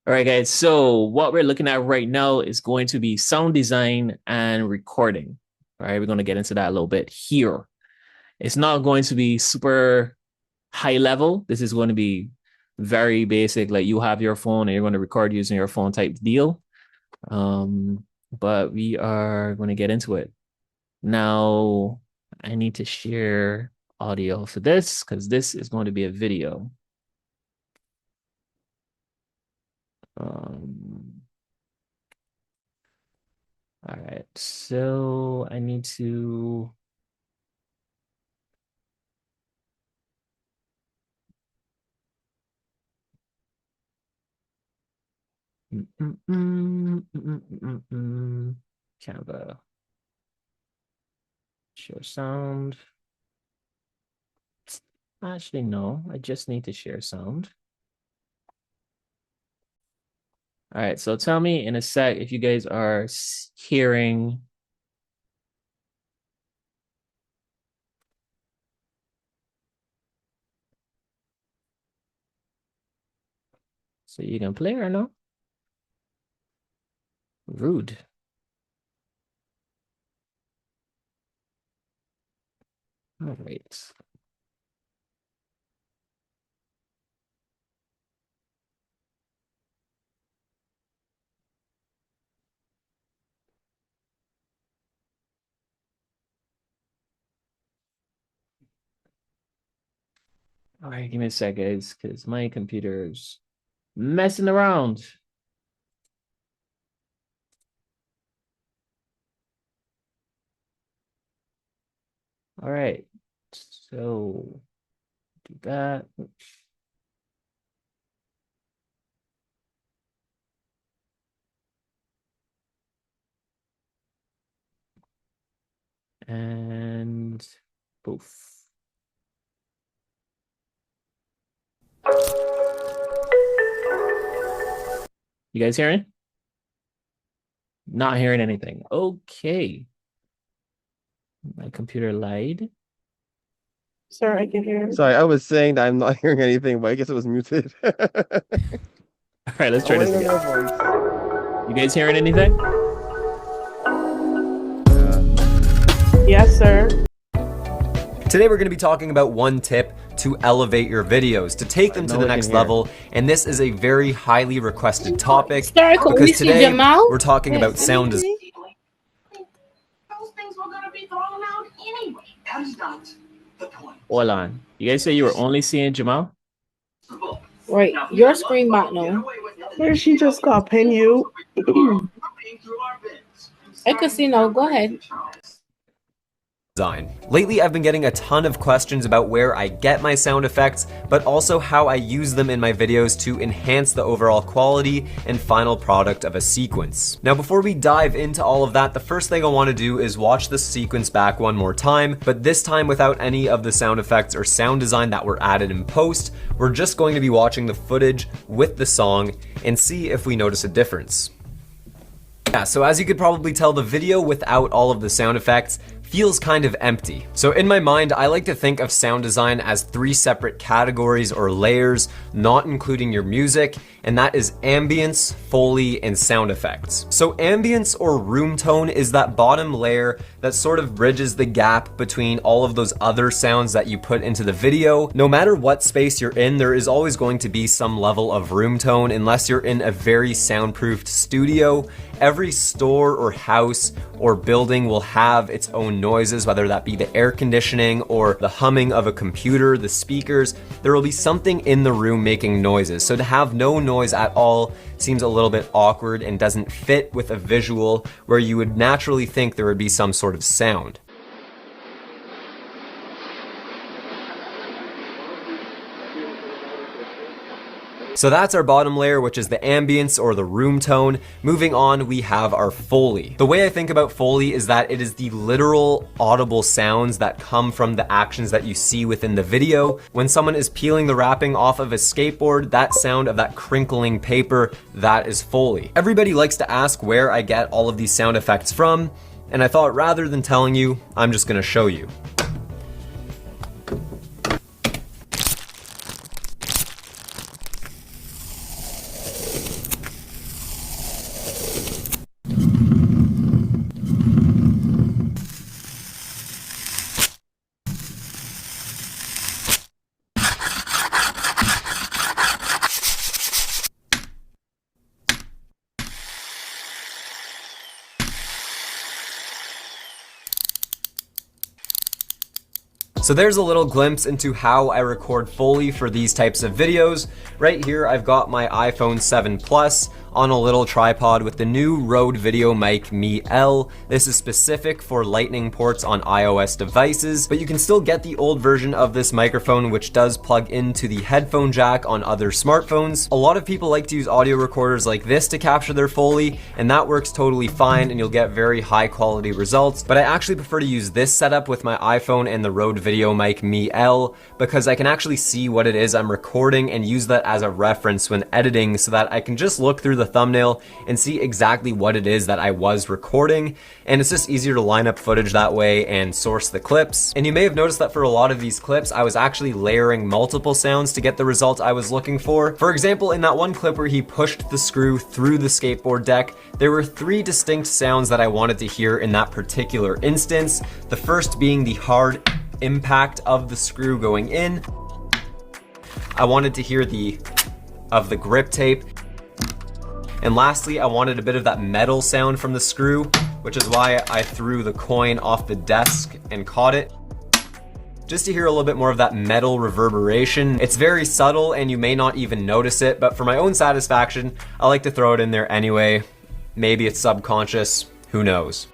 All right, guys. So what we're looking at right now is going to be sound design and recording. All right, we're going to get into that a little bit here. It's not going to be super high level. This is going to be very basic. Like you have your phone and you're going to record using your phone type deal. But we are going to get into it. Now, I need to share audio for this because this is going to be a video. All right, so I need to. Canva. Share sound. Actually, no, I just need to share sound. All right, so tell me in a sec if you guys are hearing. So you can play or no? Rude. All right. All right, give me a sec, guys, because my computer's messing around. All right, so do that. And poof. You guys hearing? Not hearing anything. Okay. My computer lied. Sir, I can hear. Sorry, I was saying that I'm not hearing anything, but I guess it was muted. All right, let's try this again. You guys hearing anything? Yes, sir. Today we're going to be talking about one tip to elevate your videos, to take them to the next level, and this is a very highly requested topic because today we're talking about sound design. Those things were gonna be thrown out anyway. That is not the point. Hold on. You guys say you were only seeing Jamal? Wait, your screen bot no. Where she just got pin you. I could see no. Go ahead. Design. Lately, I've been getting a ton of questions about where I get my sound effects, but also how I use them in my videos to enhance the overall quality and final product of a sequence. Now, before we dive into all of that, the first thing I want to do is watch the sequence back one more time, but this time without any of the sound effects or sound design that were added in post. We're just going to be watching the footage with the song and see if we notice a difference. Yeah, so as you could probably tell, the video without all of the sound effects feels kind of empty. So in my mind, I like to think of sound design as 3 separate categories or layers, not including your music, and that is ambience, Foley, and sound effects. So ambience or room tone is that bottom layer that sort of bridges the gap between all of those other sounds that you put into the video. No matter what space you're in, there is always going to be some level of room tone unless you're in a very soundproofed studio. Every store or house or building will have its own noises, whether that be the air conditioning or the humming of a computer, the speakers. There will be something in the room making noises. So to have no noise at all seems a little bit awkward and doesn't fit with a visual where you would naturally think there would be some sort of sound. So that's our bottom layer, which is the ambience or the room tone. Moving on, we have our Foley. The way I think about Foley is that it is the literal audible sounds that come from the actions that you see within the video. When someone is peeling the wrapping off of a skateboard, that sound of that crinkling paper, that is Foley. Everybody likes to ask where I get all of these sound effects from, and I thought rather than telling you, I'm just gonna show you. So there's a little glimpse into how I record Foley for these types of videos. Right here, I've got my iPhone 7 Plus on a little tripod with the new Rode Video Mic Me L. This is specific for lightning ports on iOS devices, but you can still get the old version of this microphone, which does plug into the headphone jack on other smartphones. A lot of people like to use audio recorders like this to capture their Foley, and that works totally fine and you'll get very high quality results. But I actually prefer to use this setup with my iPhone and the Rode Video Mic Me L because I can actually see what it is I'm recording and use that as a reference when editing so that I can just look through the thumbnail and see exactly what it is that I was recording, and it's just easier to line up footage that way and source the clips. And you may have noticed that for a lot of these clips I was actually layering multiple sounds to get the result I was looking for. For example, in that one clip where he pushed the screw through the skateboard deck, there were 3 distinct sounds that I wanted to hear in that particular instance. The first being the hard impact of the screw going in. I wanted to hear the grip tape. And lastly, I wanted a bit of that metal sound from the screw, which is why I threw the coin off the desk and caught it. Just to hear a little bit more of that metal reverberation. It's very subtle and you may not even notice it, but for my own satisfaction, I like to throw it in there anyway. Maybe it's subconscious, who knows.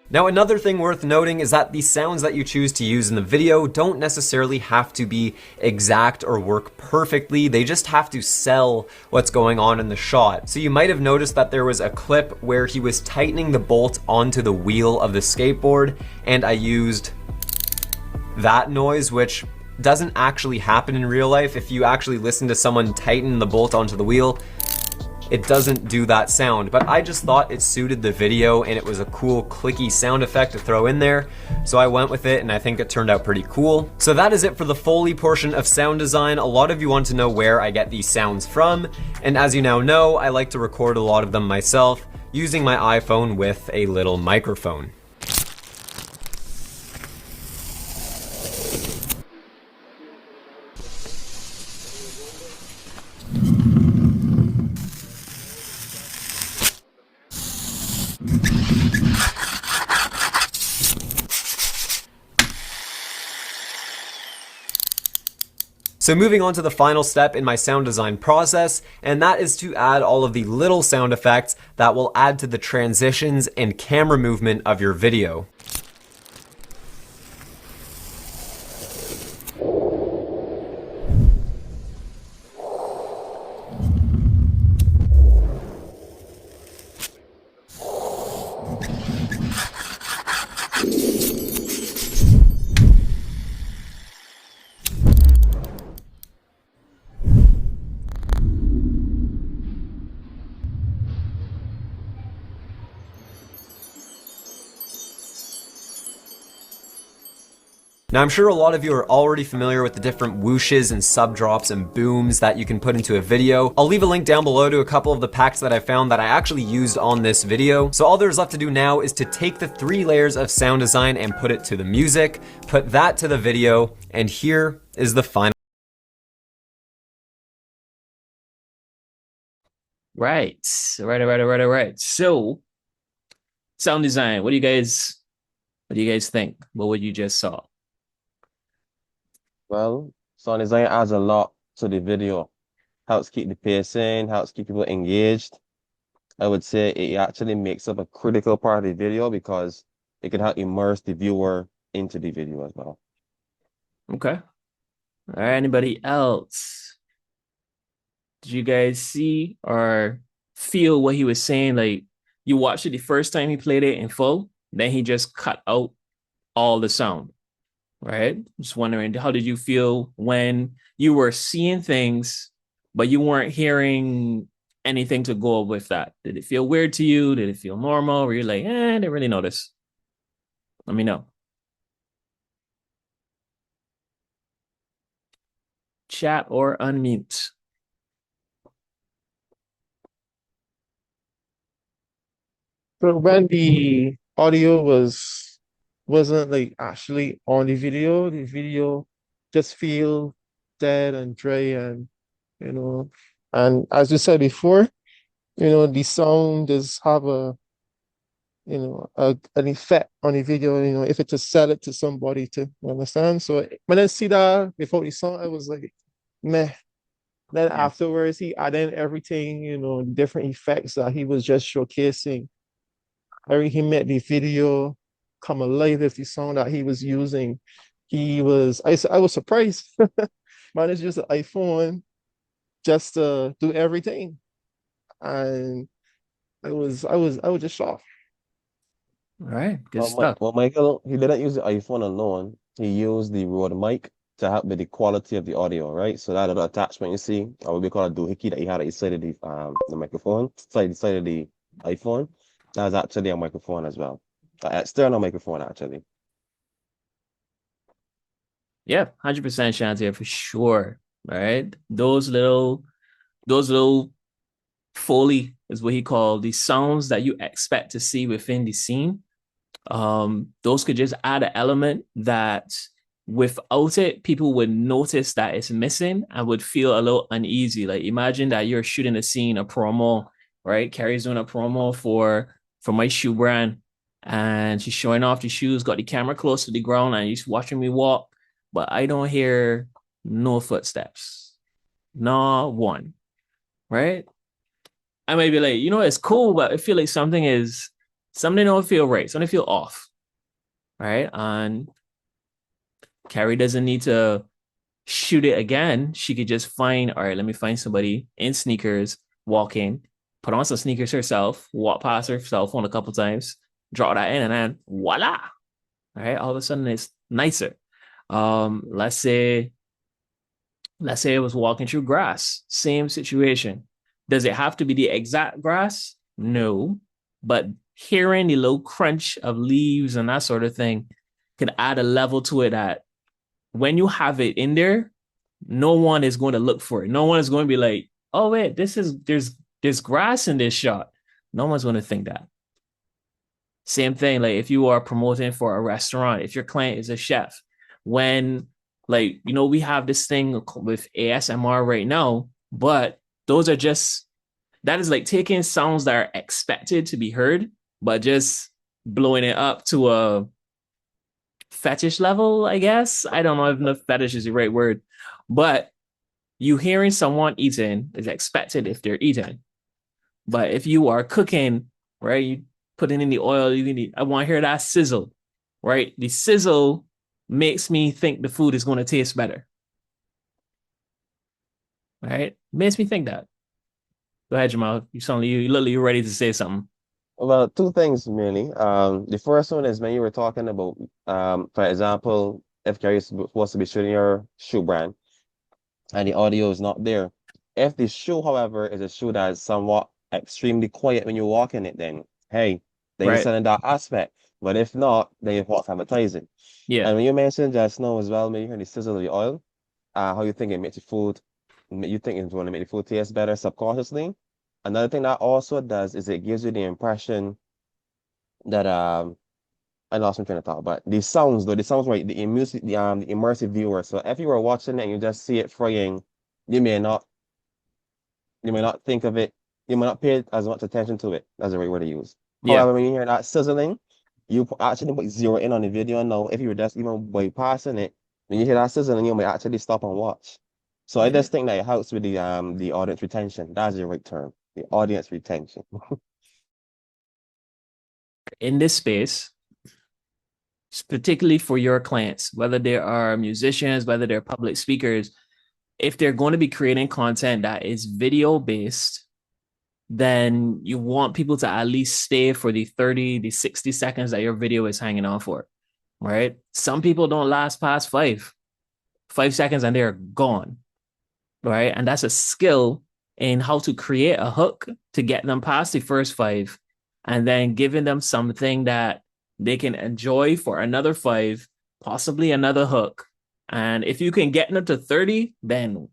Now, another thing worth noting is that the sounds that you choose to use in the video don't necessarily have to be exact or work perfectly. They just have to sell what's going on in the shot. So you might have noticed that there was a clip where he was tightening the bolt onto the wheel of the skateboard, and I used that noise, which doesn't actually happen in real life. If you actually listen to someone tighten the bolt onto the wheel, it doesn't do that sound, but I just thought it suited the video and it was a cool clicky sound effect to throw in there. So I went with it and I think it turned out pretty cool. So that is it for the Foley portion of sound design. A lot of you want to know where I get these sounds from. And as you now know, I like to record a lot of them myself using my iPhone with a little microphone. So moving on to the final step in my sound design process, and that is to add all of the little sound effects that will add to the transitions and camera movement of your video. Now, I'm sure a lot of you are already familiar with the different whooshes and subdrops and booms that you can put into a video. I'll leave a link down below to a couple of the packs that I found that I actually used on this video. So all there's left to do now is to take the 3 layers of sound design and put it to the music, put that to the video, and here is the final. Right. So, sound design. What do you guys think? What would you just saw? Well, sound design adds a lot to the video. Helps keep the pacing, helps keep people engaged. I would say it actually makes up a critical part of the video because it can help immerse the viewer into the video as well. Okay. All right. Anybody else? Did you guys see or feel what he was saying? Like, you watched it the first time he played it in full, then he just cut out all the sound, right? Just wondering, how did you feel when you were seeing things, but you weren't hearing anything to go with that? Did it feel weird to you? Did it feel normal? Were you like, I didn't really notice? Let me know. Chat or unmute. So when the audio wasn't like actually on the video just feel dead and dry and and as you said before, the sound does have an effect on the video, if it to sell it to somebody to understand. So when I see that before the song, I was like, meh. Then afterwards, he added everything, different effects that he was just showcasing. He made the video come alive with the song that he was using. I was surprised. Man, it's just an iPhone just to do everything. And I was just shocked. All right, good Well, stuff. Michael, he didn't use the iPhone alone. He used the Rode mic to help with the quality of the audio, right? So that little attachment you see, or what we call a doohickey that he had inside of the microphone, side of the iPhone, that was actually a microphone as well. An external microphone, actually. Yeah, 100% Shantae for sure. All right, those little Foley is what he called the sounds that you expect to see within the scene. Those could just add an element that without it, people would notice that it's missing and would feel a little uneasy. Like imagine that you're shooting a scene, a promo, right? Carrie's doing a promo for my shoe brand, and she's showing off the shoes, got the camera close to the ground, and she's watching me walk, but I don't hear no footsteps, not one, right? I might be like, it's cool, but I feel like something don't feel right, something feel off, right? And Carrie doesn't need to shoot it again. She could just find, all right, let me find somebody in sneakers walking, put on some sneakers herself, walk past her cell phone a couple times, draw that in, and then voila. All right, all of a sudden it's nicer. Let's say it was walking through grass, same situation. Does it have to be the exact grass? No, but hearing the low crunch of leaves and that sort of thing can add a level to it that when you have it in there, no one is going to look for it. No one is going to be like, oh wait, there's grass in this shot. No one's going to think that. Same thing, like if you are promoting for a restaurant, if your client is a chef, when we have this thing with ASMR right now, but that is like taking sounds that are expected to be heard, but just blowing it up to a fetish level, I guess. I don't know if the fetish is the right word, but you hearing someone eating is expected if they're eating. But if you are cooking, right, you put it in the oil, I want to hear that sizzle, right? The sizzle makes me think the food is going to taste better, right? Makes me think that. Go ahead, Jamal. You look like you're ready to say something. Well, two things mainly. The first one is when you were talking about, for example, if Carrie's supposed to be shooting your shoe brand and the audio is not there. If the shoe, however, is a shoe that is somewhat extremely quiet when you walk in it, then hey, then you're Right. selling that aspect. But if not, then you're false advertising. Yeah. And when you mentioned just now as well, when you hear the sizzle of the oil, how you think it makes the food, you think it's going to make the food taste better subconsciously. Another thing that also does is it gives you the impression that I lost my train of thought, but the sounds though, the sounds right, the immersive viewer. So if you were watching it and you just see it frying, you may not think of it, you may not pay as much attention to it. That's the right word to use. Yeah. However, when you hear that sizzling, you actually put zero in on the video. Now, if you were just even bypassing it, when you hear that sizzling, you may actually stop and watch. So I just think that it helps with the audience retention. That's the right term. The audience retention. In this space, particularly for your clients, whether they are musicians, whether they're public speakers, if they're going to be creating content that is video based, then you want people to at least stay for the 30, the 60 seconds that your video is hanging on for, right? Some people don't last past 5 seconds and they're gone, right? And that's a skill in how to create a hook to get them past the first 5 and then giving them something that they can enjoy for another 5, possibly another hook. And if you can get them to 30, then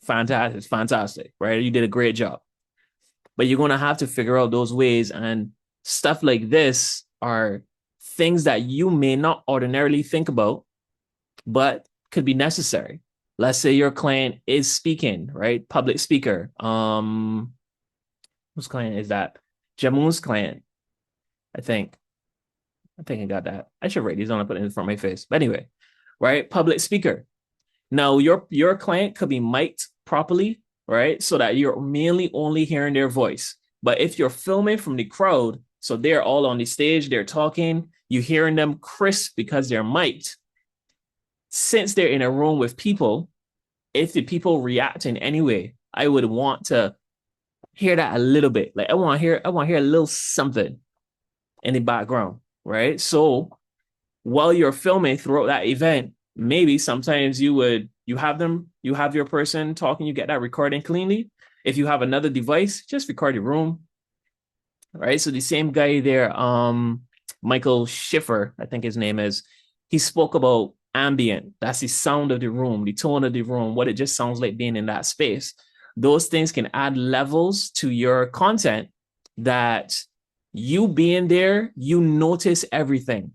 fantastic, right? You did a great job. But you're going to have to figure out those ways. And stuff like this are things that you may not ordinarily think about, but could be necessary. Let's say your client is speaking, right? Public speaker. Whose client is that? Jamun's client. I think. I got that. I should write these on and put it in front of my face. But anyway, right? Public speaker. Now your client could be mic'd properly, right? So that you're mainly only hearing their voice. But if you're filming from the crowd, so they're all on the stage, they're talking, you're hearing them crisp because they're mic'd. Since they're in a room with people, if the people react in any way, I would want to hear that a little bit. Like I want to hear a little something in the background, right? So while you're filming throughout that event, maybe sometimes you have your person talking, you get that recording cleanly. If you have another device, just record your room, right? So the same guy there, Michael Schiffer, I think his name is, he spoke about ambient. That's the sound of the room, the tone of the room, what it just sounds like being in that space. Those things can add levels to your content that you being there, you notice everything.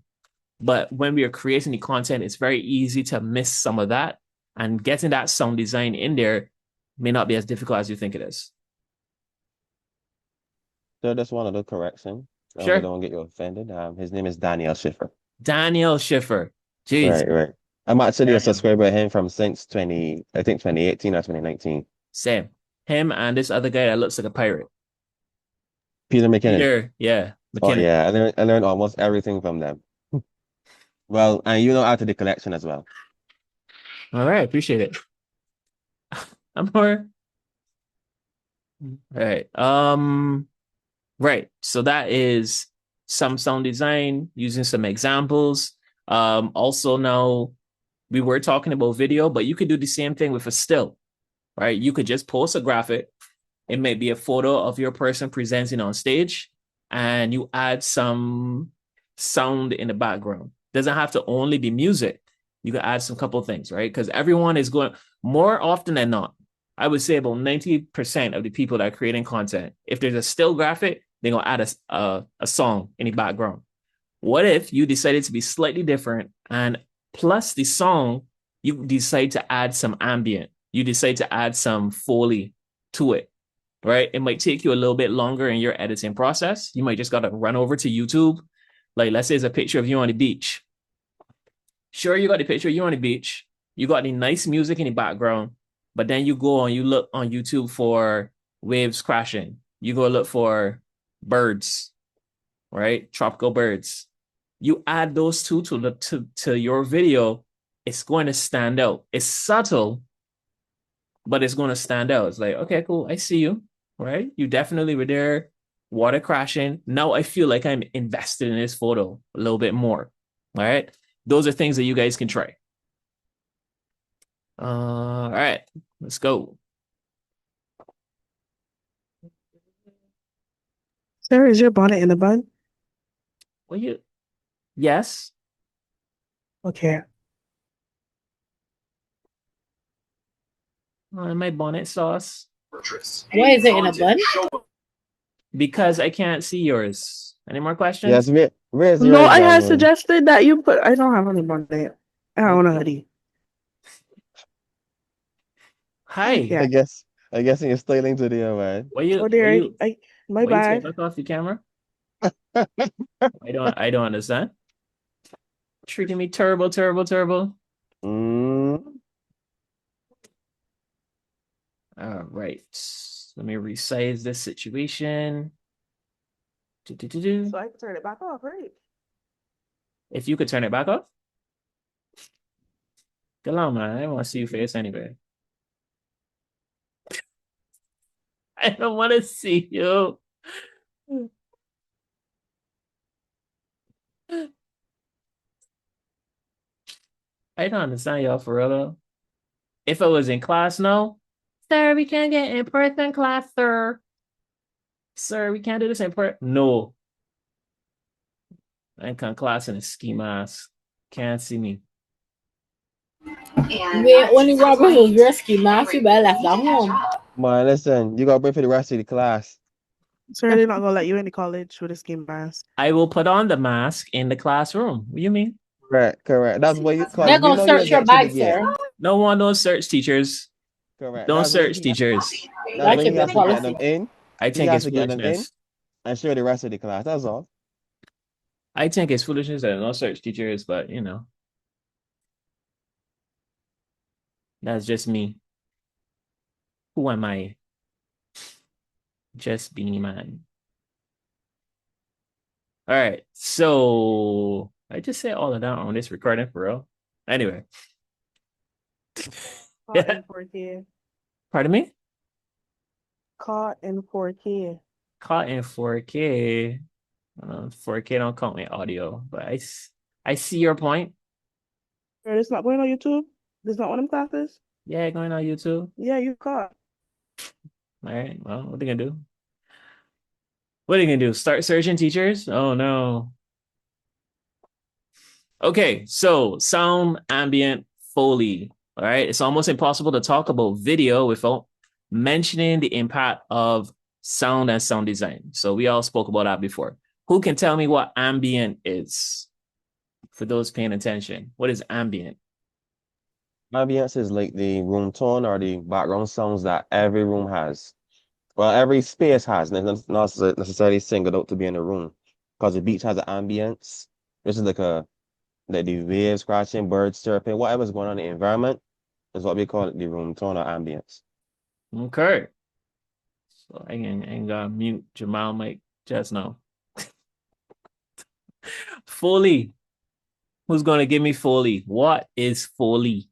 But when we are creating the content, it's very easy to miss some of that. And getting that sound design in there may not be as difficult as you think it is. So just one little correction. Sure. I don't get you offended. His name is Daniel Schiffer. Daniel Schiffer. Jeez. Right. I'm actually a subscriber to him from since 2018 or 2019. Same. Him and this other guy that looks like a pirate. Peter McKinnon. Peter, yeah. Oh, McKinnon. yeah. I learned almost everything from them. Well, and you know after the collection as well. All right, appreciate it. I'm more. Right. Right. So that is some sound design using some examples. Also now we were talking about video, but you could do the same thing with a still, right? You could just post a graphic. It may be a photo of your person presenting on stage, and you add some sound in the background. Doesn't have to only be music. You can add some couple things, right? Because everyone is going, more often than not, I would say about 90% of the people that are creating content, if there's a still graphic, they're going to add a song in the background. What if you decided to be slightly different, and plus the song, you decide to add some ambient, you decide to add some Foley to it, right? It might take you a little bit longer in your editing process. You might just got to run over to YouTube. Like, let's say it's a picture of you on the beach. Sure, you got the picture of you on the beach. You got the nice music in the background, but then you go and you look on YouTube for waves crashing. You go look for birds, right? Tropical birds. You add those two to your video, it's going to stand out. It's subtle, but it's going to stand out. It's like, okay, cool. I see you, right? You definitely were there. Water crashing. Now I feel like I'm invested in this photo a little bit more. All right. Those are things that you guys can try. All right, let's go. Sir, is your bonnet in the bun? Well, yes. Okay. My bonnet sauce. Why is it in a bun? Because I can't see yours. Any more questions? Yes, where's No, yours, I had Daniel? suggested that you put. I don't have any bonnet. I don't know hoodie. Hi. Yeah. I guess you're styling today, man. Oh dear, my bad. Take off the camera? I don't understand. Treating me terrible. All right. Let me resize this situation. So I can turn it back off, right? If you could turn it back off. Go on, man. I don't want to see your face anyway. I don't want to see you. I don't understand y'all for real though. If I was in class now, sir, we can't get in person class, sir. Sir, we can't do this in person. No. I come class in a ski mask. Can't see me. Wait, only Robert who's rescue mask, you better left that home. Man, listen, you gotta bring for the rest of the class. Sir, they're not gonna let you into college with a ski mask. I will put on the mask in the classroom. What do you mean? Correct. That's what you call They're it. gonna search your bag, sir. No one don't search teachers. Correct. Don't That's when search he- teachers. That's when should he be has to get policy. them in I He think has it's to get them in foolishness. and show the rest of the class. That's all. I think it's foolishness that no search teachers, but you know, that's just me. Who am I? Just being man. All right. So I just said all of that on this recording for real. Anyway. Caught in 4K. Pardon me? Caught in 4K. Caught in 4K. 4K don't count my audio, but I see your point. It's not going on YouTube? There's not one of them classes? Yeah, going on YouTube. Yeah, you caught. All right. Well, what are you gonna do? What are you gonna do? Start searching teachers? Oh no. Okay, so sound, ambient, Foley. All right. It's almost impossible to talk about video without mentioning the impact of sound and sound design. So we all spoke about that before. Who can tell me what ambient is? For those paying attention, what is ambient? Ambience is like the room tone or the background sounds that every room has. Well, every space has, not necessarily singled out to be in a room. Because the beach has an ambience. This is like the waves crashing, birds chirping, whatever's going on in the environment is what we call it, the room tone or ambience. Okay. So I ain't gonna mute Jamal mic just now. Foley. Who's gonna give me Foley? What is Foley?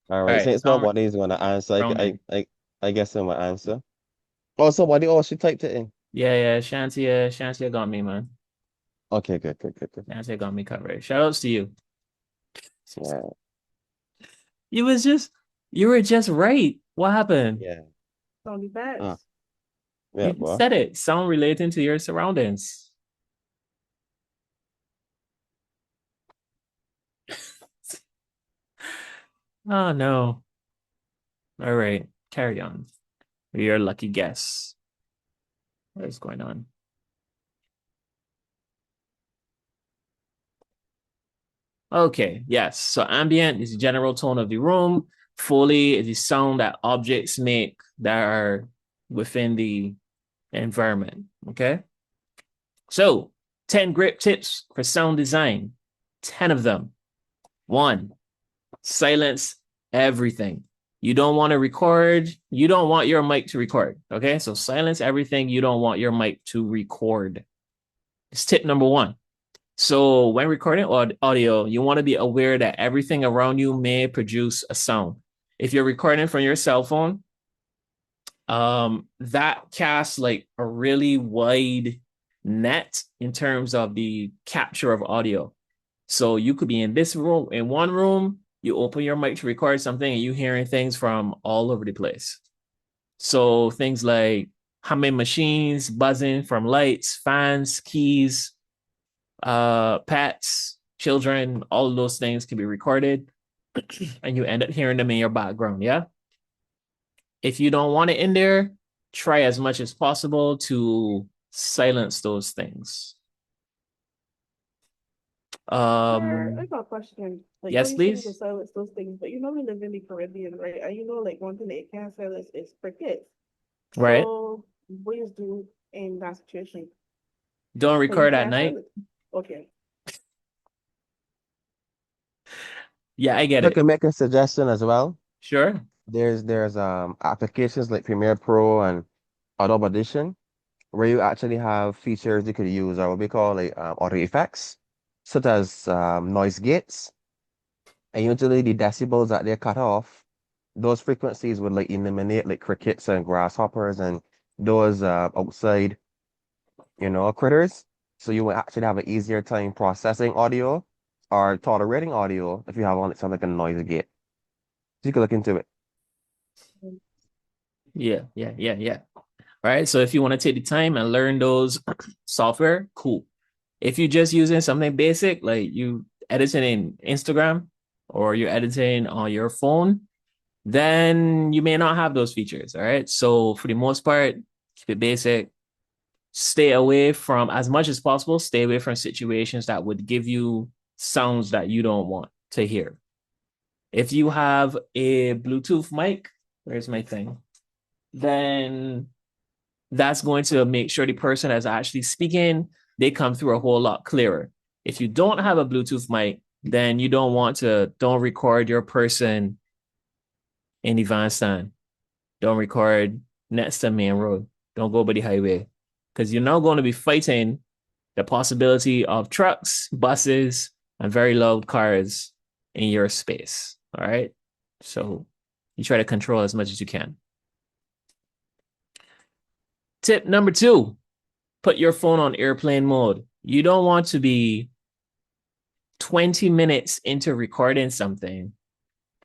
All All right, right, since nobody's going to answer, rounding. I guess I'm going to answer. Oh, somebody else, she typed it in. Yeah, Shantia got me, man. Okay, good. Shantia got me covered. Shout outs to you. Yeah, You were just right. What happened? yeah. Soundy bad. Ah, yeah, You boy. said it. Sound relating to your surroundings. Oh no. All right, carry on. Your lucky guess. What is going on? Okay, yes. So ambient is the general tone of the room. Foley is the sound that objects make that are within the environment. Okay. So 10 grip tips for sound design. 10 of them. 1, silence everything. You don't want to record. You don't want your mic to record. Okay. So silence everything you don't want your mic to record. It's tip number 1. So when recording audio, you want to be aware that everything around you may produce a sound. If you're recording from your cell phone, that casts like a really wide net in terms of the capture of audio. So you could be in this room, in one room, you open your mic to record something and you're hearing things from all over the place. So things like humming machines, buzzing from lights, fans, keys, pets, children, all of those things can be recorded and you end up hearing them in your background. Yeah. If you don't want it in there, try as much as possible to silence those things. I got a question. Like, Yes, you say you can please. silence those things, but you know we live in the Caribbean, right? And you know, like one thing that you can't silence is crickets. Right. So what do you do in that situation? Don't So you record at can't night. silence. Okay. Yeah, I get I it. can make a suggestion as well. Sure. There's applications like Premiere Pro and Adobe Audition where you actually have features you could use or what we call like audio effects, such as noise gates. And usually the decibels that they cut off, those frequencies would like eliminate like crickets and grasshoppers and those outside, critters. So you would actually have an easier time processing audio or tolerating audio if you have on something like a noise gate. So you can look into it. Yeah. All right. So if you want to take the time and learn those software, cool. If you're just using something basic, like you editing in Instagram or you're editing on your phone, then you may not have those features. All right. So for the most part, keep it basic, stay away from, as much as possible, stay away from situations that would give you sounds that you don't want to hear. If you have a Bluetooth mic, where's my thing? Then that's going to make sure the person that's actually speaking, they come through a whole lot clearer. If you don't have a Bluetooth mic, then you don't record your person in the van stand. Don't record next to main road. Don't go by the highway. Because you're now going to be fighting the possibility of trucks, buses, and very loud cars in your space. All right. So you try to control as much as you can. Tip number 2, put your phone on airplane mode. You don't want to be 20 minutes into recording something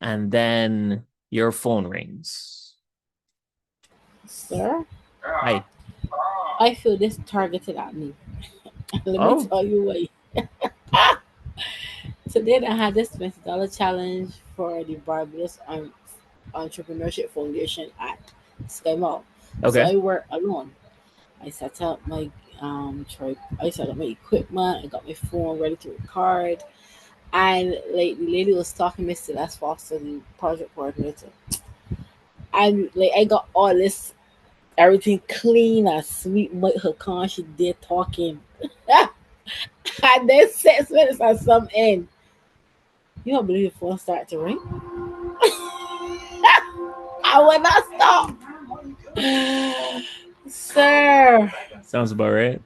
and then your phone rings. Sir, Hi. I feel this targeted at me. Let Oh. me tell you why. Today I had this $20 challenge for the Barbados Entrepreneurship Foundation at Sky Mall. So Okay. I work alone. I set up my I set up my equipment. I got my phone ready to record, and like the lady was talking, Miss Celeste Foster, the project coordinator, and like I got all this everything clean and sweet with her car. She did talking, and then 6 minutes or something. You don't believe the phone started to ring? I will not stop. Sir, Sounds about right.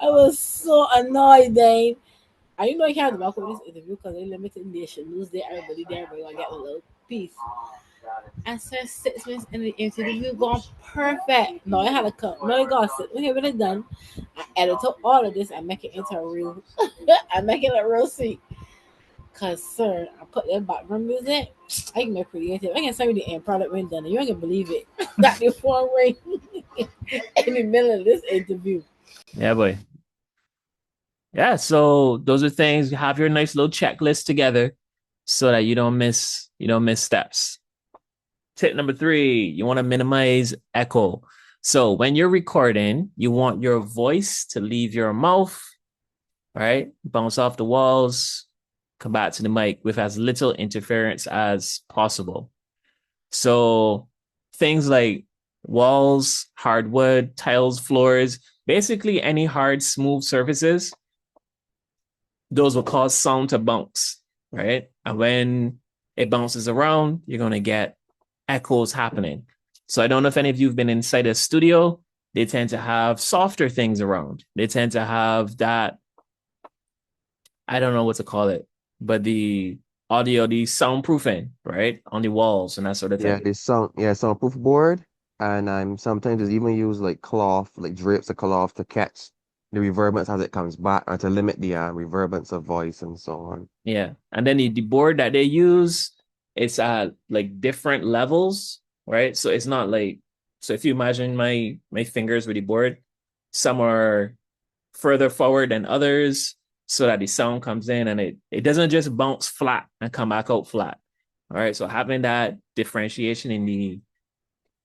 I was so annoyed then. I didn't know I had to back with this interview because they limited nation news there, everybody there, everybody gonna get a little piece. And so 6 minutes in the interview gone perfect. No, I had to come. No, I got sit here when it done. I edit up all of this and make it into a real I make it a real sweet. Cause sir, I put that background music. I can make creative. I can send you the end product when done. You ain't gonna believe it. Got the phone ring in the middle of this interview. Yeah, boy. Yeah, so those are things. Have your nice little checklist together so that you don't miss steps. Tip number 3, you want to minimize echo. So when you're recording, you want your voice to leave your mouth, right? Bounce off the walls, come back to the mic with as little interference as possible. So things like walls, hardwood, tiles, floors, basically any hard, smooth surfaces, those will cause sound to bounce, right? And when it bounces around, you're going to get echoes happening. So I don't know if any of you have been inside a studio. They tend to have softer things around. They tend to have that, I don't know what to call it, but the audio, the soundproofing, right? On the walls and that sort of Yeah, thing. this soundproof board, and I'm sometimes just even use like cloth, like drapes of cloth to catch the reverbance as it comes back, or to limit the reverbance of voice and so on. Yeah. And then the board that they use, it's at like different levels, right? So it's not like, so if you imagine my fingers with the board, some are further forward than others so that the sound comes in and it doesn't just bounce flat and come back out flat. All right. So having that differentiation in the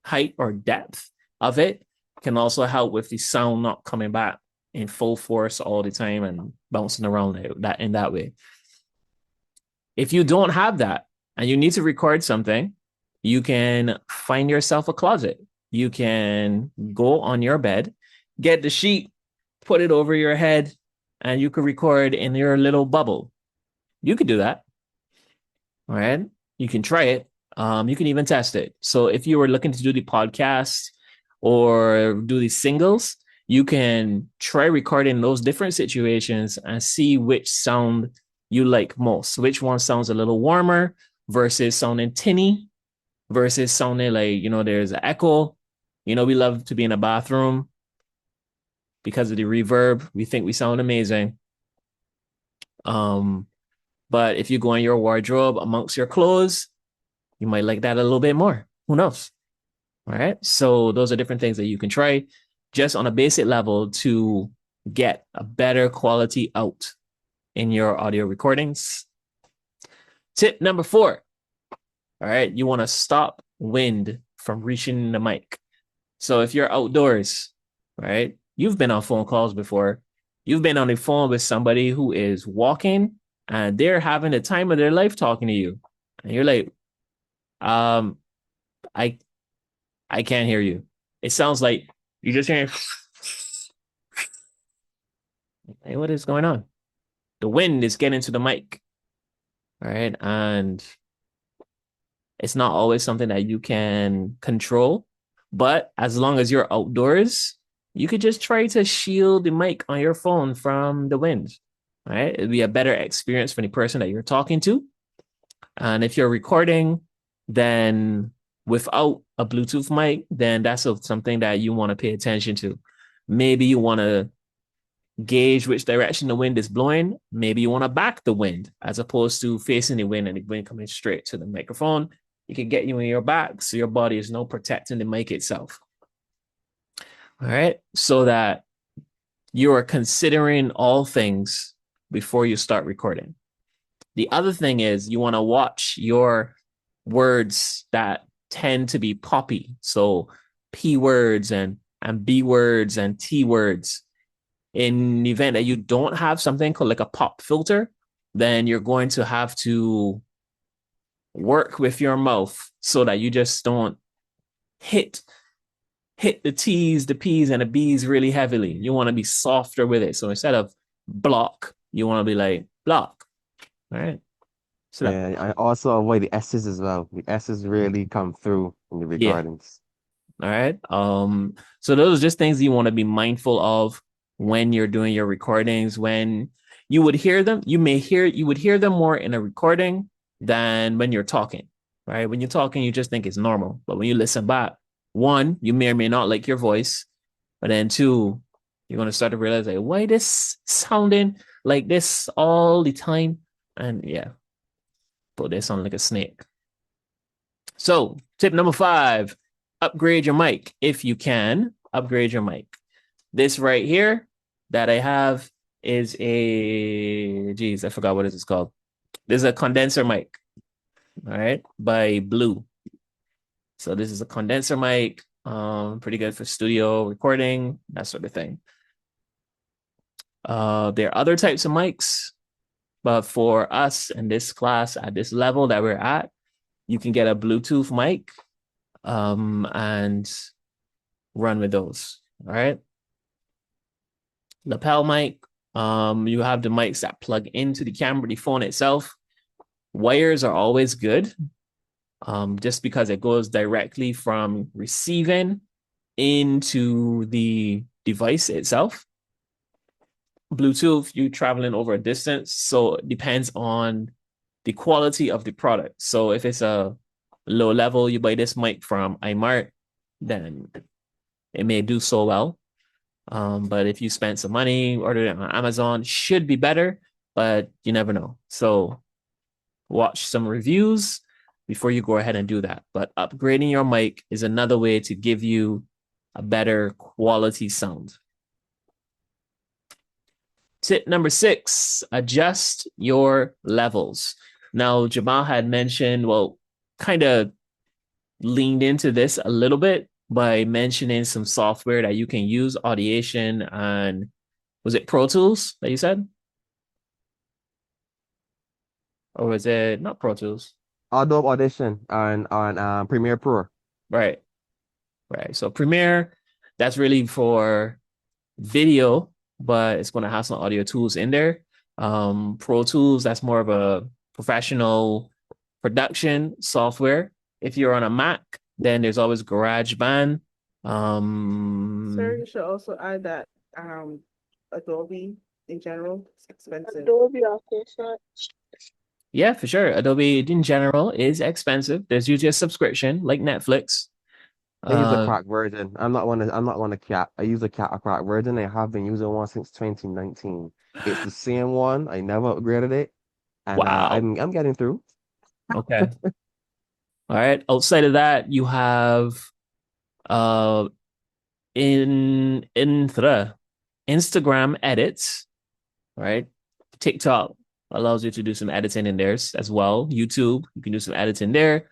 height or depth of it can also help with the sound not coming back in full force all the time and bouncing around that in that way. If you don't have that and you need to record something, you can find yourself a closet. You can go on your bed, get the sheet, put it over your head, and you could record in your little bubble. You could do that. All right. You can try it. You can even test it. So if you were looking to do the podcast or do the singles, you can try recording those different situations and see which sound you like most. Which one sounds a little warmer versus sounding tinny versus sounding like, there's an echo. We love to be in a bathroom because of the reverb. We think we sound amazing. But if you go in your wardrobe amongst your clothes, you might like that a little bit more. Who knows? All right. So those are different things that you can try just on a basic level to get a better quality out in your audio recordings. Tip number 4. All right. You want to stop wind from reaching the mic. So if you're outdoors, right? You've been on phone calls before. You've been on the phone with somebody who is walking and they're having the time of their life talking to you. And you're like, um, I I can't hear you. It sounds like you're just hearing, hey, what is going on? The wind is getting to the mic, right? And it's not always something that you can control. But as long as you're outdoors, you could just try to shield the mic on your phone from the wind, right? It'd be a better experience for the person that you're talking to. And if you're recording, then without a Bluetooth mic, then that's something that you want to pay attention to. Maybe you want to gauge which direction the wind is blowing. Maybe you want to back the wind as opposed to facing the wind and the wind coming straight to the microphone. It can get you in your back, so your body is no protecting the mic itself. All right, so that you are considering all things before you start recording. The other thing is you want to watch your words that tend to be poppy. So P words and B words and T words. In the event that you don't have something called like a pop filter, then you're going to have to work with your mouth so that you just don't hit the T's, the P's, and the B's really heavily. You want to be softer with it. So instead of block, you want to be like block. All right. So Yeah, I also avoid the S's as well. The S's really come through in the yeah. recordings. All right. So those are just things you want to be mindful of when you're doing your recordings. When you would hear them, you would hear them more in a recording than when you're talking, right? When you're talking, you just think it's normal. But when you listen back, one, you may or may not like your voice, but then two, you're going to start to realize, like, why this sounding like this all the time? And yeah, but they sound like a snake. So tip number 5, upgrade your mic. If you can, upgrade your mic. This right here that I have is I forgot what it's called. This is a condenser mic, all right, by Blue. So this is a condenser mic, pretty good for studio recording, that sort of thing. There are other types of mics, but for us in this class at this level that we're at, you can get a Bluetooth mic and run with those, all right? Lapel mic, you have the mics that plug into the camera, the phone itself. Wires are always good, just because it goes directly from receiving into the device itself. Bluetooth, you traveling over a distance, so it depends on the quality of the product. So if it's a low level, you buy this mic from iMart, then it may do so well. But if you spent some money, ordered it on Amazon, should be better, but you never know. So watch some reviews before you go ahead and do that. But upgrading your mic is another way to give you a better quality sound. Tip number 6, adjust your levels. Now, Jamal had mentioned, well, kind of leaned into this a little bit by mentioning some software that you can use, Audiation, and was it Pro Tools that you said? Or was it not Pro Tools? Audible Audition on Premiere Pro. Right. So Premiere, that's really for video, but it's going to have some audio tools in there. Pro Tools, that's more of a professional production software. If you're on a Mac, then there's always GarageBand. Sir, you should also add that Adobe in general is expensive. Adobe After Effects. Yeah, for sure. Adobe in general is expensive. There's usually a subscription like Netflix. I use a crack version. I'm not one of cat. I use a crack version. I have been using one since 2019. It's the same one. I never upgraded it. And Wow. I'm getting through. Okay. All right. Outside of that, you have in Instagram edits, right? TikTok allows you to do some editing in there as well. YouTube, you can do some editing there.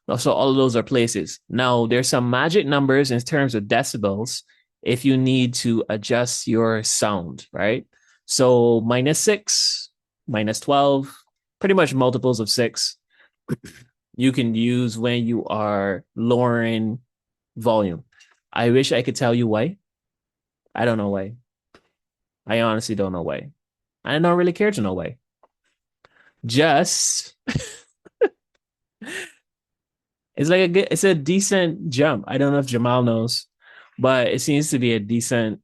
Also, all of those are places. Now, there's some magic numbers in terms of decibels if you need to adjust your sound, right? So -6, -12, pretty much multiples of 6, you can use when you are lowering volume. I wish I could tell you why. I don't know why. I honestly don't know why. I don't really care to know why. Just it's a decent jump. I don't know if Jamal knows, but it seems to be a decent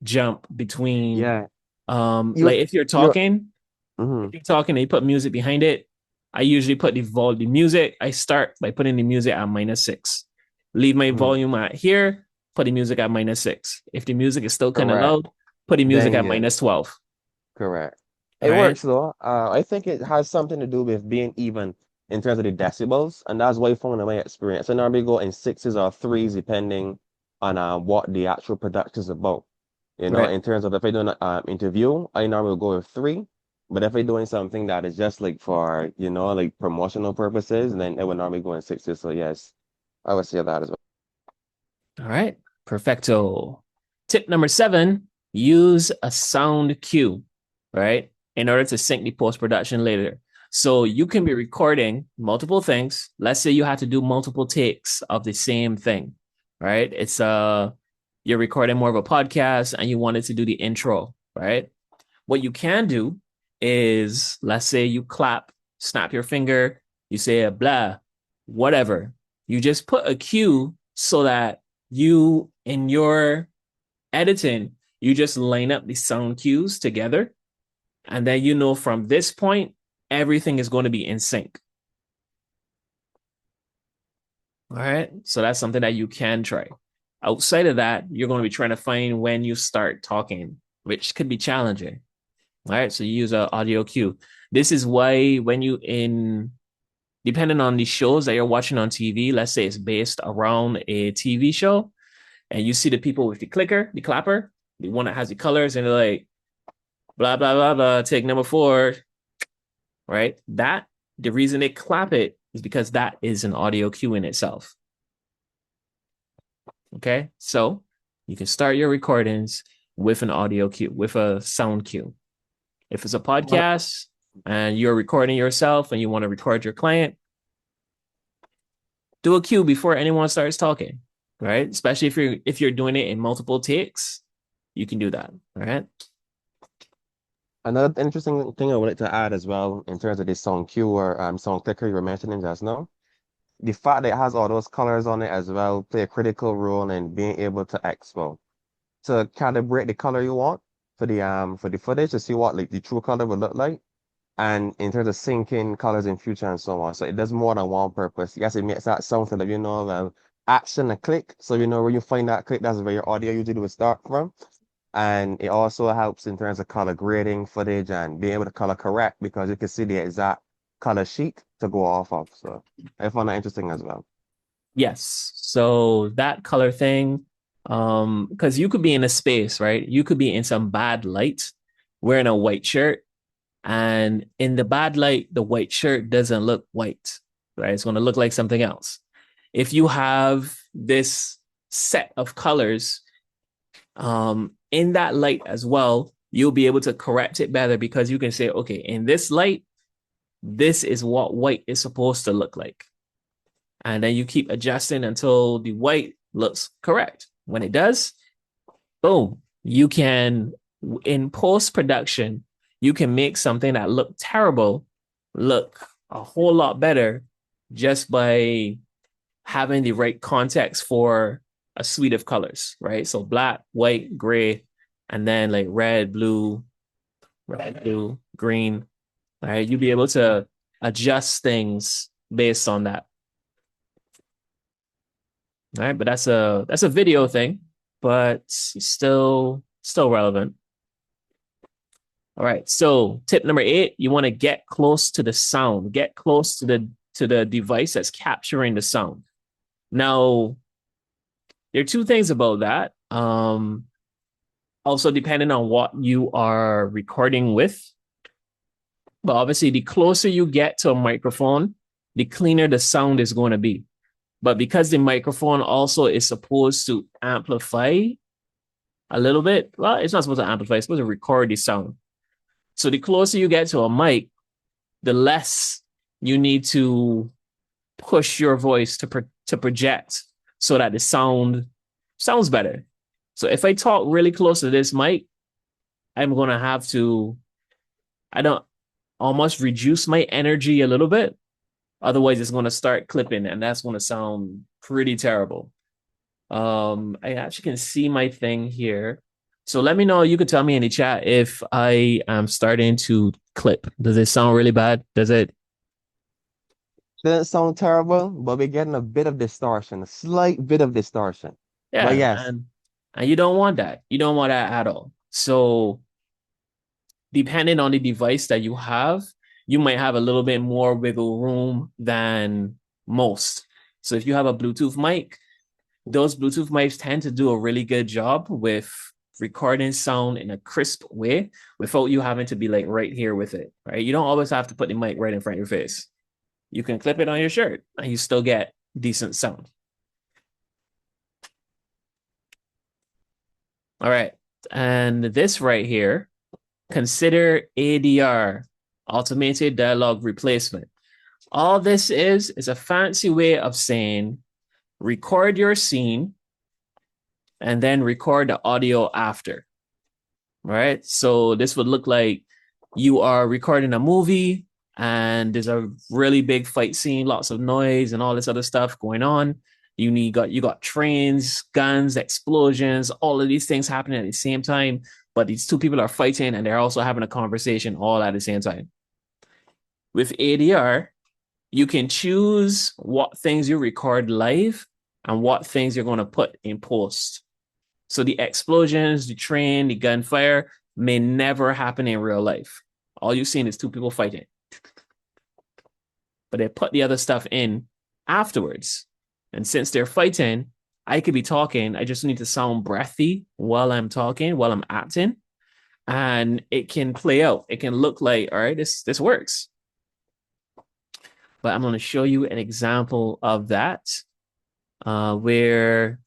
jump between Yeah. like if you're You're talking, mhm. if you're talking and you put music behind it, I usually put the music. I start by putting the music at -6. Leave my Mhm. volume at here, put the music at -6. If the music is still kind of Correct. loud, put the music Then at yeah, -12. correct. All It right. works though. I think it has something to do with being even in terms of the decibels, and that's why I found in my experience. I normally go in sixes or threes depending on what the actual production is about. Right. In terms of if I do an interview, I normally go with three. But if I'm doing something that is just like for, like promotional purposes, then it would normally go in sixes. So yes, I would say that as well. All right. Perfecto. Tip number 7, use a sound cue, right? In order to sync the post-production later. So you can be recording multiple things. Let's say you had to do multiple takes of the same thing, right? It's you're recording more of a podcast and you wanted to do the intro, right? What you can do is, let's say you clap, snap your finger, you say a blah, whatever. You just put a cue so that you, in your editing, you just line up the sound cues together. And then you know from this point, everything is going to be in sync. All right. So that's something that you can try. Outside of that, you're going to be trying to find when you start talking, which could be challenging. All right. So you use an audio cue. This is why depending on the shows that you're watching on TV, let's say it's based around a TV show, and you see the people with the clapper, the one that has the colors, and they're like, blah, blah, blah, blah, take number 4, right? The reason they clap it is because that is an audio cue in itself. Okay. So you can start your recordings with an audio cue, with a sound cue. If it's a podcast and you're recording yourself and you want to record your client, do a cue before anyone starts talking, right? Especially if you're doing it in multiple takes, you can do that. All right. Another interesting thing I wanted to add as well in terms of this sound cue or sound clicker you were mentioning just now, the fact that it has all those colors on it as well play a critical role in being able to expo to calibrate the color you want for the footage to see what like the true color would look like, and in terms of syncing colors in future and so on. So it does more than one purpose. Yes, it makes that sound so that action a click. So when you find that click, that's where your audio usually would start from. And it also helps in terms of color grading footage and being able to color correct because you can see the exact color sheet to go off of. So I found that interesting as well. Yes. So that color thing, because you could be in a space, right? You could be in some bad light, wearing a white shirt, and in the bad light, the white shirt doesn't look white, right? It's going to look like something else. If you have this set of colors, in that light as well, you'll be able to correct it better because you can say, okay, in this light, this is what white is supposed to look like. And then you keep adjusting until the white looks correct. When it does, boom, you can, in post-production, you can make something that looked terrible look a whole lot better just by having the right context for a suite of colors, right? So black, white, gray, and then like red, blue, green. All right. You'll be able to adjust things based on that. All right. But that's a video thing, but still relevant. All right. So tip number 8, you want to get close to the sound, get close to the device that's capturing the sound. Now, there are two things about that. Also, depending on what you are recording with. But obviously, the closer you get to a microphone, the cleaner the sound is going to be. But because the microphone also is supposed to amplify a little bit. Well, it's not supposed to amplify, it's supposed to record the sound. So the closer you get to a mic, the less you need to push your voice to project so that the sound sounds better. So if I talk really close to this mic, I'm going to have to, almost reduce my energy a little bit. Otherwise, it's going to start clipping, and that's going to sound pretty terrible. I actually can see my thing here. So let me know. You could tell me in the chat if I am starting to clip. Does it sound really bad? Does it? Doesn't sound terrible, but we're getting a bit of distortion, a slight bit of distortion. Yeah, but yes. And you don't want that. You don't want that at all. So depending on the device that you have, you might have a little bit more wiggle room than most. So if you have a Bluetooth mic, those Bluetooth mics tend to do a really good job with recording sound in a crisp way without you having to be like right here with it, right? You don't always have to put the mic right in front of your face. You can clip it on your shirt and you still get decent sound. All right. And this right here, consider ADR, automated dialogue replacement. All this is a fancy way of saying record your scene and then record the audio after, right? So this would look like you are recording a movie and there's a really big fight scene, lots of noise and all this other stuff going on. You got trains, guns, explosions, all of these things happening at the same time, but these two people are fighting and they're also having a conversation all at the same time. With ADR, you can choose what things you record live and what things you're going to put in post. So the explosions, the train, the gunfire may never happen in real life. All you've seen is two people fighting. But they put the other stuff in afterwards. And since they're fighting, I could be talking. I just need to sound breathy while I'm talking, while I'm acting. And it can play out. It can look like, all right, this works. But I'm going to show you an example of that where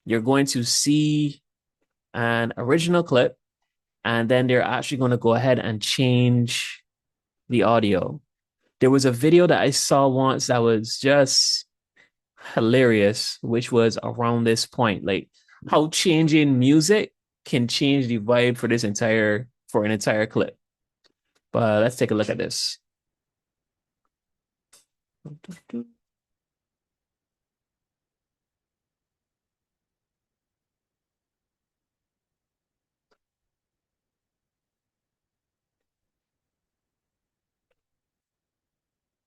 you're going to see an original clip, and then they're actually going to go ahead and change the audio. There was a video that I saw once that was just hilarious, which was around this point, like how changing music can change the vibe for an entire clip. But let's take a look at this.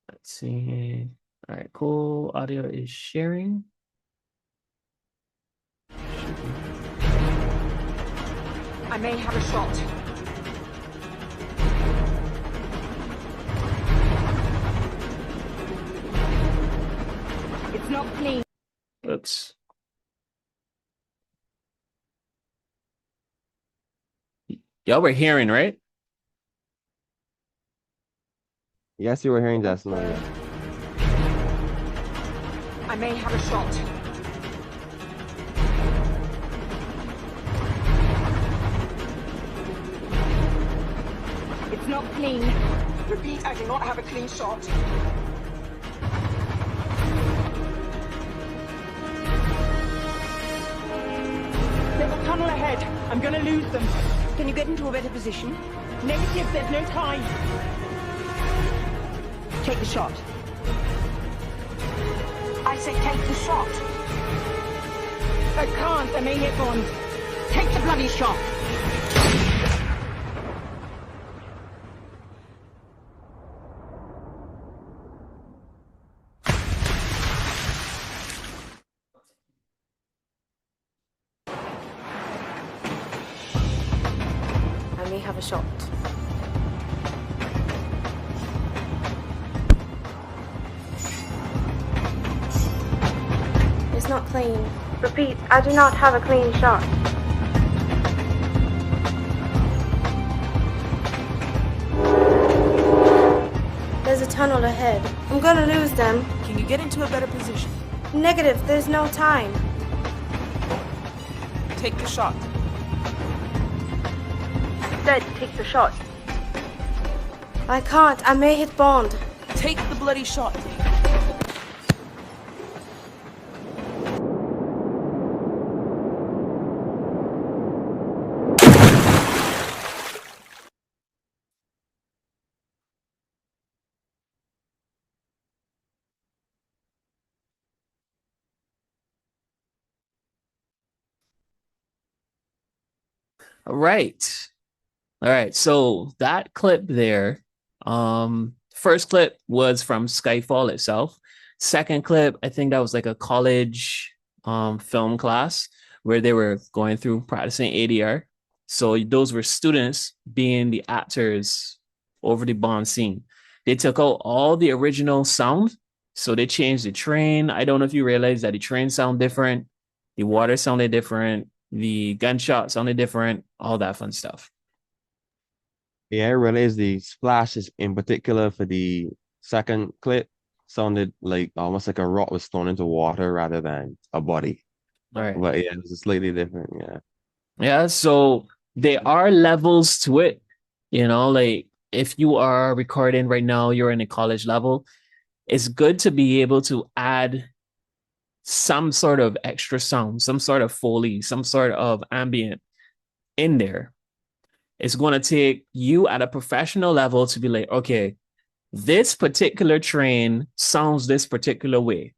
Let's see. All right, cool. Audio is sharing. I may have a shot. It's not clean. Oops. Y'all were hearing, right? Yes, you were hearing just now. Yeah. I may have a shot. It's not clean. Repeat, I do not have a clean shot. There's a tunnel ahead. I'm gonna lose them. Can you get into a better position? Negative, there's no time. Take the shot. I said take the shot. I can't, I may hit one. Take the bloody shot. I may have a shot. It's not clean. Repeat, I do not have a clean shot. There's a tunnel ahead. I'm gonna lose them. Can you get into a better position? Negative, there's no time. Take the shot. Dead, take the shot. I can't. I may hit Bond. Take the bloody shot. All right. All right. So that clip there, first clip was from Skyfall itself. Second clip, I think that was like a college film class where they were going through practicing ADR. So those were students being the actors over the Bond scene. They took out all the original sound. So they changed the train. I don't know if you realize that the train sound different, the water sounded different, the gunshot sounded different, all that fun stuff. Yeah, I realized the splashes in particular for the second clip sounded like almost like a rock was thrown into water rather than a body. All right. But yeah, it was slightly different. Yeah. Yeah, so there are levels to it. Like if you are recording right now, you're in a college level, it's good to be able to add some sort of extra sound, some sort of Foley, some sort of ambient in there. It's going to take you at a professional level to be like, okay, this particular train sounds this particular way.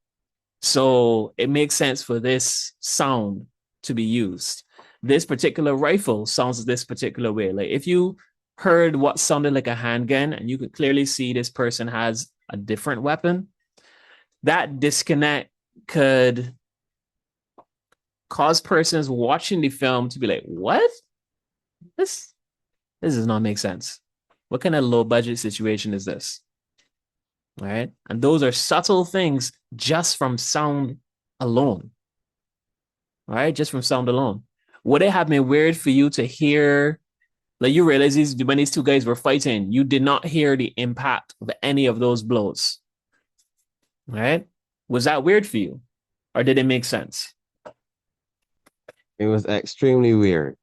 So it makes sense for this sound to be used. This particular rifle sounds this particular way. Like if you heard what sounded like a handgun and you could clearly see this person has a different weapon, that disconnect could cause persons watching the film to be like, what? This does not make sense. What kind of low budget situation is this? All right. And those are subtle things just from sound alone. All right. Just from sound alone. Would it have been weird for you to hear, like you realize when these two guys were fighting, you did not hear the impact of any of those blows? All right. Was that weird for you? Or did it make sense? It was extremely weird.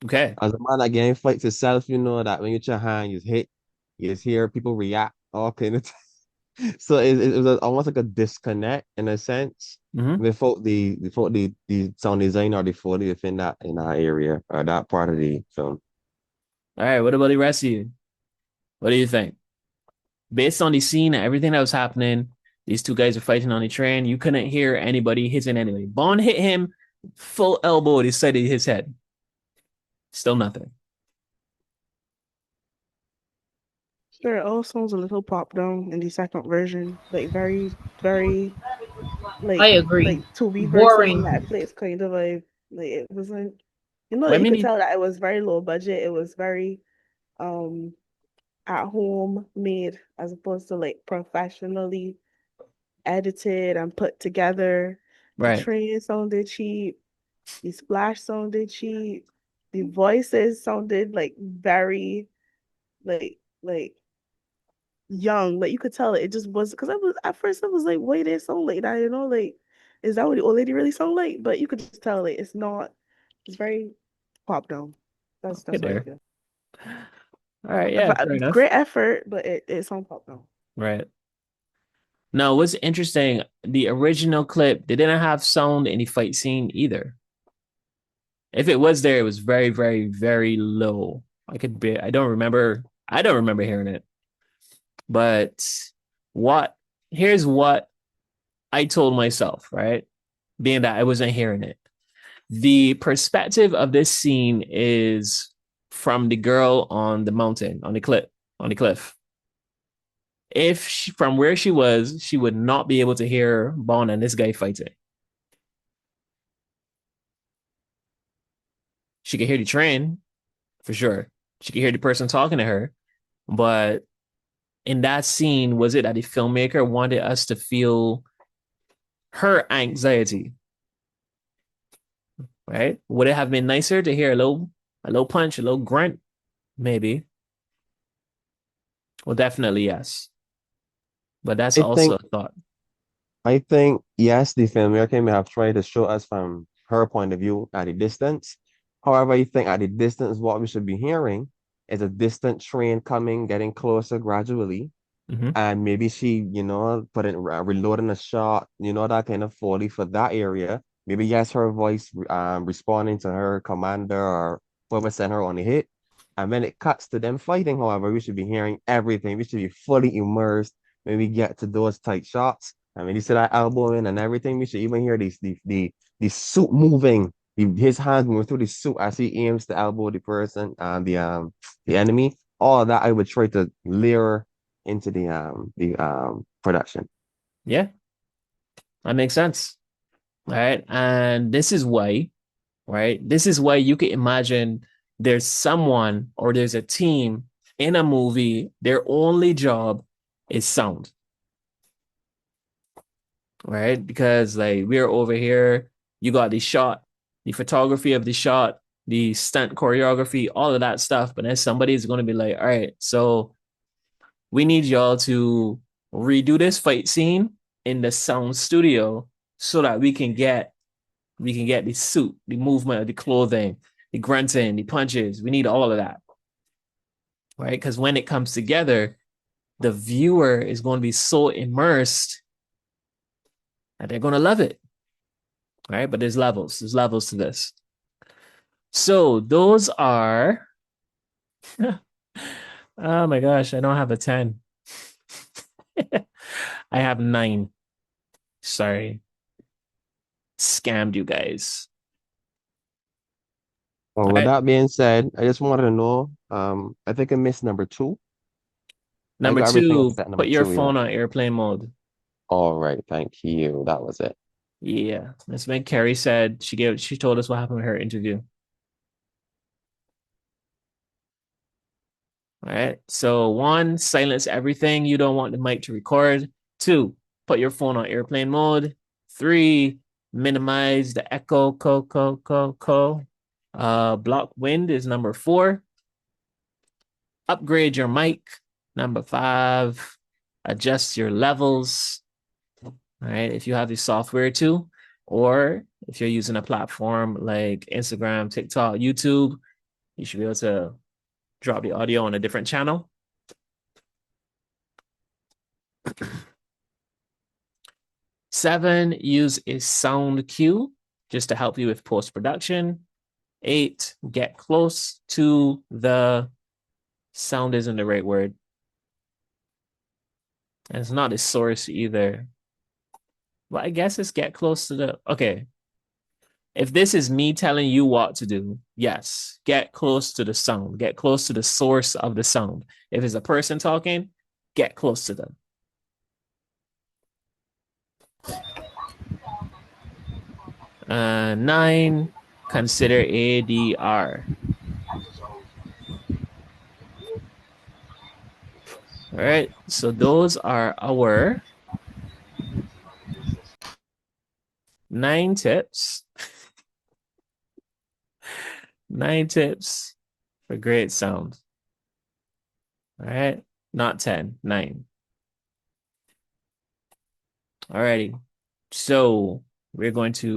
Okay. As a man that game fights itself, you know that when you your hand, you hit, you just hear people react all kind of so it was almost like a disconnect in a sense without the sound design or the Foley within that area or that part of the film. All right, what about the rest of you? What do you think? Based on the scene and everything that was happening, these two guys are fighting on the train. You couldn't hear anybody hitting anybody. Bond hit him full elbow at the side of his head. Still nothing. Sure, it all sounds a little popped down in the second version. Like very, very like I agree. Like Tubi Boring. versus Netflix kind of like it wasn't Well, I you mean, could tell that it was very low budget. It was very at home made as opposed to like professionally edited and put together. The right. train sounded cheap. The splash sounded cheap. The voices sounded like very like young. Like you could tell it just was because I was at first I was like, wait, they sound like that, like is that what the old lady really sound like? But you could just tell it's not, it's very pop down. That's what I feel. All right, yeah, fair enough. Great effort, but it's on pop down. Right. Now, what's interesting, the original clip, they didn't have sound in the fight scene either. If it was there, it was very, very, very low. I don't remember hearing it. But here's what I told myself, right? Being that I wasn't hearing it. The perspective of this scene is from the girl on the mountain, on the cliff. If from where she was, she would not be able to hear Bond and this guy fighting. She could hear the train, for sure. She could hear the person talking to her. But in that scene, was it that the filmmaker wanted us to feel her anxiety? Right? Would it have been nicer to hear a little punch, a little grunt? Maybe. Well, definitely yes. But that's also a thought. I think yes, the filmmaker may have tried to show us from her point of view at a distance. However, I think at a distance, what we should be hearing is a distant train coming, getting closer gradually. Mm-hmm. And maybe she, reloading a shot, that kind of Foley for that area. Maybe yes, her voice responding to her commander or whoever sent her on the hit. And when it cuts to them fighting, however, we should be hearing everything. We should be fully immersed when we get to those tight shots. And when you see that elbowing and everything, we should even hear the suit moving, his hands moving through the suit as he aims to elbow the person, the enemy. All of that I would try to layer into the production. Yeah, that makes sense. All right. And this is why, right? This is why you can imagine there's someone or there's a team in a movie, their only job is sound. Right? Because like we're over here, you got the shot, the photography of the shot, the stunt choreography, all of that stuff. But then somebody's going to be like, all right, so we need y'all to redo this fight scene in the sound studio so that we can get the suit, the movement, the clothing, the grunting, the punches. We need all of that. Right? Because when it comes together, the viewer is going to be so immersed that they're going to love it. Right? But there's levels. There's levels to this. So those are oh my gosh, I don't have a 10. I have 9. Sorry. Scammed you guys. Well, with that being said, I just wanted to know, I think I missed number 2. I Number got everything 2, except number put your 2, yeah. phone on airplane mode. All right, thank you. That was it. Yeah. Miss Meg Carey said she told us what happened with her interview. All right. So 1, silence everything you don't want the mic to record. 2, put your phone on airplane mode. 3, minimize the echo. Block wind is number 4. Upgrade your mic. Number 5, adjust your levels. All right. If you have the software too, or if you're using a platform like Instagram, TikTok, YouTube, you should be able to drop the audio on a different channel. 7, use a sound cue just to help you with post-production. 8, get close to the sound isn't the right word. And it's not a source either. Well, I guess it's get close to the, okay. If this is me telling you what to do, yes, get close to the sound, get close to the source of the sound. If it's a person talking, get close to them. Uh, 9, consider ADR. All right, so those are our 9 tips. 9 tips for great sound. All right, not 10, 9. All righty, so we're going to